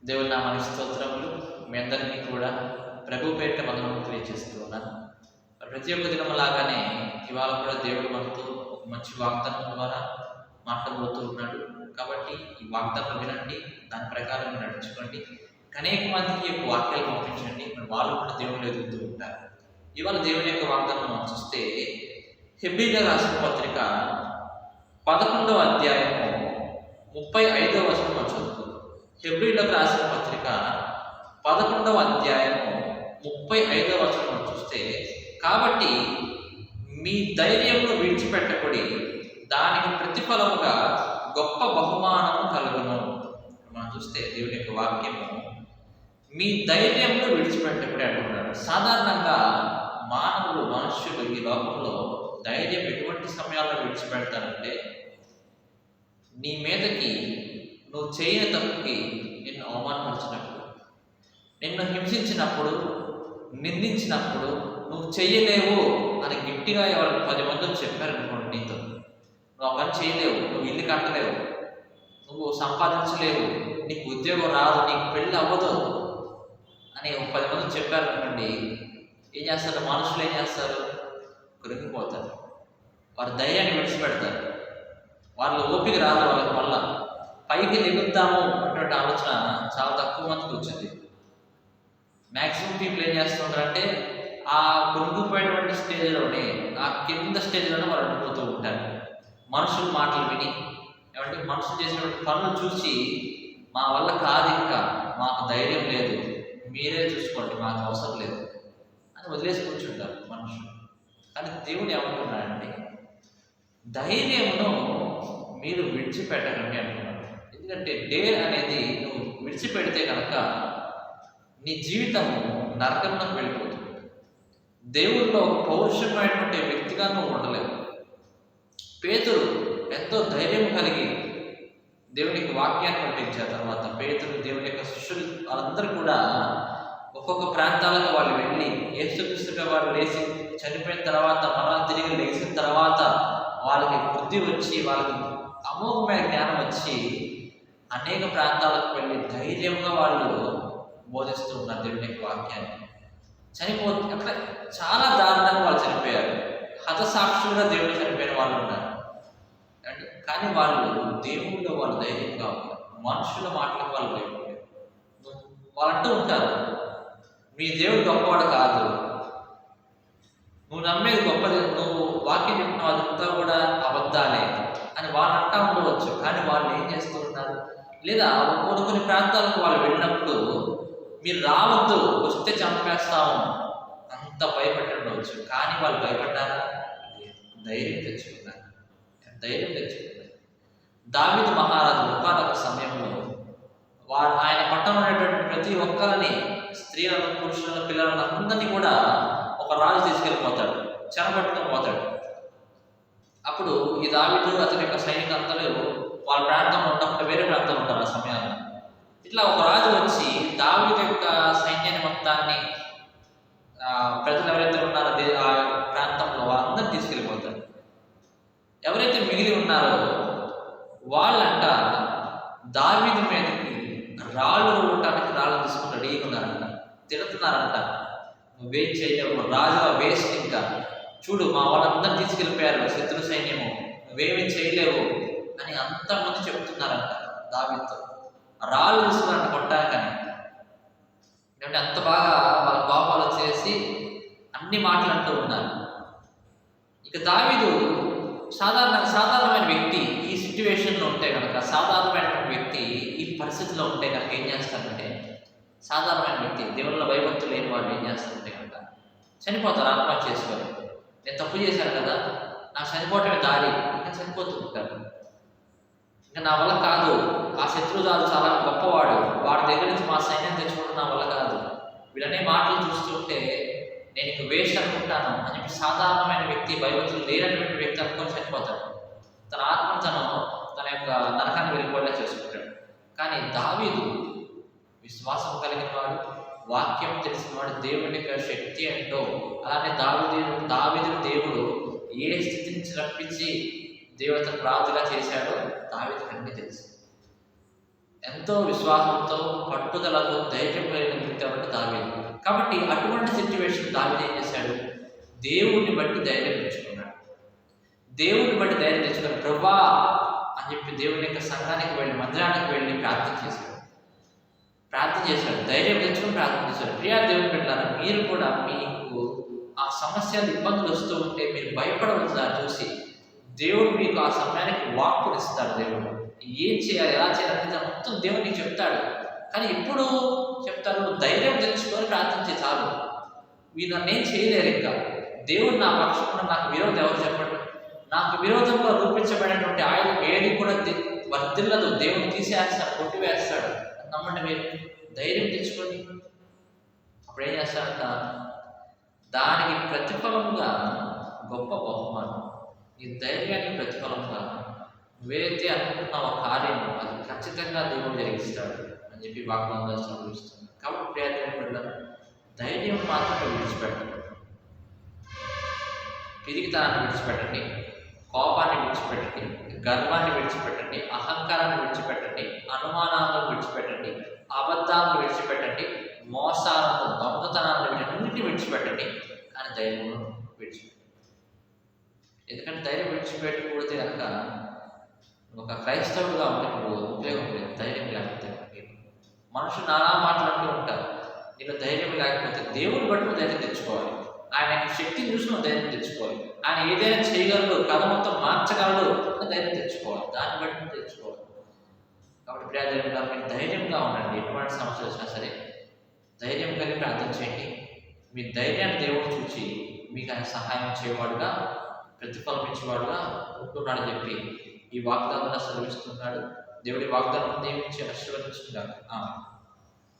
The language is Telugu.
దేవుని నామానికి స్తోత్రములు. మీ అందరికీ కూడా ప్రభు పేరిట వందనములు తెలియజేస్తూ ఉన్నాను. ప్రతి ఒక్క దినం లాగానే ఇవాళ కూడా దేవుడు మనతో ఒక మంచి వాగ్దానం ద్వారా మాట్లాడబోతూ ఉన్నాడు. కాబట్టి ఈ వాగ్దానం వినండి, దాని ప్రకారం మీరు నడుచుకోండి. అనేక మందికి యొక్క వాక్యాలు పంపించండి, మరి వాళ్ళు కూడా దేవుళ్ళు ఎదుగుతూ ఉంటారు. ఇవాళ దేవుని యొక్క వాగ్దానం మనం చూస్తే హెబ్రీయులకు రాసిన పత్రిక 11వ అధ్యాయము 35వ వచనం మనం చదువుకుందాం. హెబ్రీయులకు రాసిన పత్రిక 11వ అధ్యాయము 35వ వచనం మనం చూస్తే, కాబట్టి మీ ధైర్యమును విడిచిపెట్టకుడి, దానికి ప్రతిఫలముగా గొప్ప బహుమానము కలుగును. మనం చూస్తే దేవుని యొక్క వాక్యము మీ ధైర్యమును విడిచిపెట్టకుడి అంటున్నాడు. సాధారణంగా మనుషులు ఈ లోకంలో ధైర్యం ఎటువంటి సమయాల్లో విడిచిపెడతారంటే, నీ మీదకి నువ్వు చేయని తప్పుకి నిన్ను అవమానపరిచినప్పుడు, నిన్ను హింసించినప్పుడు, నిందించినప్పుడు నువ్వు చెయ్యలేవు అని గట్టిగా ఎవరికి 10 మంది చెప్పారనుకోండి, నీతో నువ్వు ఆ పని చేయలేవు, నువ్వు ఇల్లు కట్టలేవు, నువ్వు సంపాదించలేవు, నీకు ఉద్యోగం రాదు, నీకు పెళ్ళి అవ్వదు అని ఒక 10 మంది చెప్పారనుకోండి, ఏం చేస్తారు? మనుషులు ఏం చేస్తారు? కృంగిపోతారు. వారి ధైర్యాన్ని విడిచిపెడతారు. వాళ్ళు ఓపిక రాదు వాళ్ళకి, వల్ల పైకి లెగుద్దాము అటువంటి ఆలోచన చాలా తక్కువ మందికి వచ్చింది. మ్యాక్సిమం పీపుల్ ఏం చేస్తుంటారంటే ఆ కృంగిపోయినటువంటి స్టేజ్లోనే, ఆ కింద స్టేజ్లోనే వాళ్ళు ఉండిపోతూ ఉంటారు. మనుషుల మాటలు విని, ఏమంటే మనుషులు చేసినటువంటి పనులు చూసి, మా వల్ల కాదు, ఇంకా మాకు ధైర్యం లేదు, మీరే చూసుకోండి, మాకు అవసరం లేదు అని వదిలేసి కూర్చుంటారు మనుషులు. కానీ దేవుడు ఏమంటున్నాడంటే, ధైర్యమును మీరు విడిచిపెట్టకండి అంటున్నాడు. ఎందుకంటే డేర్ అనేది నువ్వు విడిచిపెడితే కనుక నీ జీవితము నరకంలోకి వెళ్ళిపోతుంది. దేవుడిలో ఒక పౌరుషమైనటువంటి వ్యక్తిగా నువ్వు ఉండలేవు. పేతురు ఎంతో ధైర్యం కలిగి దేవునికి వాక్యాన్ని పట్టించిన తర్వాత, పేతురు దేవుని యొక్క శిష్యులు వాళ్ళందరూ కూడా ఒక్కొక్క ప్రాంతాలకు వాళ్ళు వెళ్ళి, యేసుక్రీస్తుగా వారు లేచి చనిపోయిన తర్వాత, మరలా తిరిగి లేచిన తర్వాత వాళ్ళకి బుద్ధి వచ్చి, వాళ్ళకి అమోఘమైన జ్ఞానం వచ్చి అనేక ప్రాంతాలకు వెళ్ళి ధైర్యంగా వాళ్ళు బోధిస్తూ ఉన్నారు దేవుని యొక్క వాక్యాన్ని. అక్కడ చాలా దారుణంగా వాళ్ళు చనిపోయారు. హతసాక్షులుగా దేవుడు చనిపోయిన వాళ్ళు ఉన్నారు. కానీ వాళ్ళు దేవుళ్ళు వాళ్ళు ధైర్యంగా ఉన్నారు. మనుషుల మాటలకు వాళ్ళు భయపడలేదు. వాళ్ళు అంటూ ఉంటారు, మీ దేవుడు గొప్పవాడు కాదు, నువ్వు నమ్మేది గొప్పది, నువ్వు వాక్యం చెప్పిన అదంతా కూడా అబద్ధాలే అని వాళ్ళు అంటా ఉండవచ్చు. కానీ వాళ్ళు ఏం చేస్తూ ఉన్నారు? లేదా కొన్ని ప్రాంతాలకు వాళ్ళు వెళ్ళినప్పుడు, మీరు రావద్దు, వస్తే చంపేస్తాము అంత భయపడి ఉండవచ్చు. కానీ వాళ్ళు భయపడ్డారా? ధైర్యం తెచ్చుకున్నారు. దావీదు మహారాజు ఒకానొక సమయంలో ఆయన పట్టణంలో ఉన్నటువంటి ప్రతి ఒక్కరిని, స్త్రీలను, పురుషులను, పిల్లలను అందరినీ కూడా ఒక రాజు తీసుకెళ్ళిపోతాడు, చెరపట్టుకొని పోతాడు. అప్పుడు ఈ దావీదు అతని యొక్క సైనికులందరూ వాళ్ళ ప్రాంతంలో ఉన్నప్పుడు వేరే ప్రాంతంలో ఉంటారు. ఆ సమయాల్లో ఇట్లా ఒక రాజు వచ్చి దావీదు యొక్క సైన్యాన్ని మొత్తాన్ని, ప్రజలు ఎవరైతే ఉన్నారో ఆ ప్రాంతంలో వాళ్ళందరినీ తీసుకెళ్ళిపోతారు. ఎవరైతే మిగిలి ఉన్నారో వాళ్ళంట దావీదు మీదకి రాళ్ళు రువ్వటానికి రాళ్ళు తీసుకుని రెడీగా ఉన్నారంట, తిడుతున్నారంట. నువ్వేం చేయలేవు, రాజు వేస్ట్, ఇంకా చూడు మా వాళ్ళందరూ తీసుకెళ్ళిపోయారు శత్రు సైన్యము, నువ్వేమీ చేయలేవు అని అంతమంది చెప్తున్నారంట దావీదుతో. రాళ్ళు తీసుకున్నారంట కొట్టాకని. ఎందుకంటే అంత బాగా వాళ్ళ కోపాలు చేసి అన్ని మాటలు అంటూ ఉన్నారు. ఇక దావీదు సాధారణమైన వ్యక్తి ఈ సిచ్యువేషన్లో ఉంటే కనుక, సాధారణమైన వ్యక్తి ఈ పరిస్థితిలో ఉంటే కనుక ఏం చేస్తారంటే, సాధారణమైన వ్యక్తి దేవుళ్ళ భయభక్తులు లేని వాళ్ళు ఏం చేస్తారంటే కనుక చనిపోతారు, ఆత్మహత్య చేసుకొని. నేను తప్పు చేశాను కదా, నాకు చనిపోవటమే దారి, ఇంకా చనిపోతూ ఉంటారు. ఇంకా నా వల్ల కాదు, ఆ శత్రురాజు చాలా గొప్పవాడు, వాడి దగ్గర నుంచి మా సైన్యం తెచ్చుకోవడం నా వల్ల కాదు, వీళ్ళనే మాటలు చూస్తుంటే నేను ఇంక వేస్ట్ అనుకుంటాను అని చెప్పి సాధారణమైన వ్యక్తి, భయభక్తులు లేనటువంటి వ్యక్తి అనుకొని చనిపోతాడు. తన ఆత్మను తన యొక్క నరకాన్ని వెళ్ళిపోయేలా చేసుకుంటాడు. కానీ దావీదు విశ్వాసం కలిగిన వాడు, వాక్యం తెలిసిన వాడు, దేవుని యొక్క శక్తి ఏంటో, అలానే దావీదు దేవుడు ఏ స్థితి నుంచి రప్పించి దేవతను రాజుగా చేశాడో దావీదుకు అన్నీ తెలుసు. ఎంతో విశ్వాసంతో, పట్టుదలతో, ధైర్యం కలిగిన వ్యక్తి ఎవరంటే దావీదు. కాబట్టి అటువంటి సిట్యువేషన్ దావీదు ఏం చేశాడు? దేవుడిని బట్టి ధైర్యం తెచ్చుకున్నాడు. దేవుడిని బట్టి ధైర్యం తెచ్చుకున్నాడు. ప్రభువా అని చెప్పి దేవుని యొక్క సంఘానికి వెళ్ళి, మందిరానికి వెళ్ళి ప్రార్థన చేశాడు. ధైర్యం తెచ్చుకుని ప్రార్థన చేశాడు. ప్రియా దేవుని బిడ్డలారా, మీరు కూడా మీకు ఆ సమస్యలు, ఇబ్బందులు వస్తూ ఉంటే మీరు భయపడవద్దు. చూసి దేవుడు మీకు ఆ సమయానికి వాక్కుని ఇస్తాడు. దేవుడు ఏం చేయాలి, ఎలా చేయాలి మొత్తం దేవునికి చెప్తాడు. కానీ ఎప్పుడు చెప్తాడు? ధైర్యం తెచ్చుకొని ప్రార్థించే చాలు. వీళ్ళు నన్నేం చేయలేరు. ఇంకా దేవుడు నా పక్షంలో, నాకు విరోధం ఎవరు చెప్పండి? నాకు విరోధంగా రూపించబడినటువంటి ఆయుధం ఏది కూడా వర్ధిల్లదు. దేవుడు తీసేస్తాడు, కొట్టివేస్తాడు. నమ్మండి. మీరు ధైర్యం తెచ్చుకొని అప్పుడు ఏం చేస్తాడంట? దానికి ప్రతిఫలంగా గొప్ప బహుమానం. ఈ ధైర్యానికి ప్రతిఫలంగా నువ్వేదైతే అనుకుంటున్నావు ఆ కార్యము, అది ఖచ్చితంగా దేవుడు జరిగిస్తాడు అని చెప్పి వాగ్దానం సంభవిస్తుంది. కాబట్టి ప్రియా ధైర్యం మాత్రం విడిచిపెట్టండి. పిరిగితనాన్ని విడిచిపెట్టండి, కోపాన్ని విడిచిపెట్టండి, గర్వాన్ని విడిచిపెట్టండి, అహంకారాన్ని విడిచిపెట్టండి, అనుమానాలను విడిచిపెట్టండి, అబద్ధాలను విడిచిపెట్టండి, మోసాలను, దొంగతనాలను వీటన్నింటినీ విడిచిపెట్టండి. కానీ ధైర్యం విడిచిపెట్టండి. ఎందుకంటే ధైర్యం విడిచిపెట్టకూడితే కనుక ఒక క్రైస్తవుడుగా ఉంటే ఉపయోగం లేదు. ధైర్యం లేకపోతే మనుషులు నానా మాట్లాడుతూ ఉంటారు. నీకు ధైర్యం లేకపోతే దేవుని బట్టి నువ్వు ధైర్యం తెచ్చుకోవాలి. ఆయన శక్తిని చూసి నువ్వు ధైర్యం తెచ్చుకోవాలి. ఆయన ఏదైనా చేయగలడు, కథ మొత్తం మార్చగలడు అని ధైర్యం తెచ్చుకోవాలి. దాన్ని బట్టి నువ్వు తెచ్చుకోవాలి. కాబట్టి ప్రియా మీరు ధైర్యంగా ఉండండి. ఎటువంటి సమస్య వచ్చినా సరే ధైర్యం కలిగి ప్రార్థన చేయండి. మీ ధైర్యాన్ని దేవుడు చూసి మీకు ఆయన సహాయం చేయవాడుగా, ప్రతిఫలం ఇచ్చేవాడుగా ఉంటున్నాడని చెప్పి ఈ వాగ్దానం సెలవిస్తున్నాడు. దేవుడి వాగ్దానం దీవించి ఆశీర్వదించుకున్నాడు.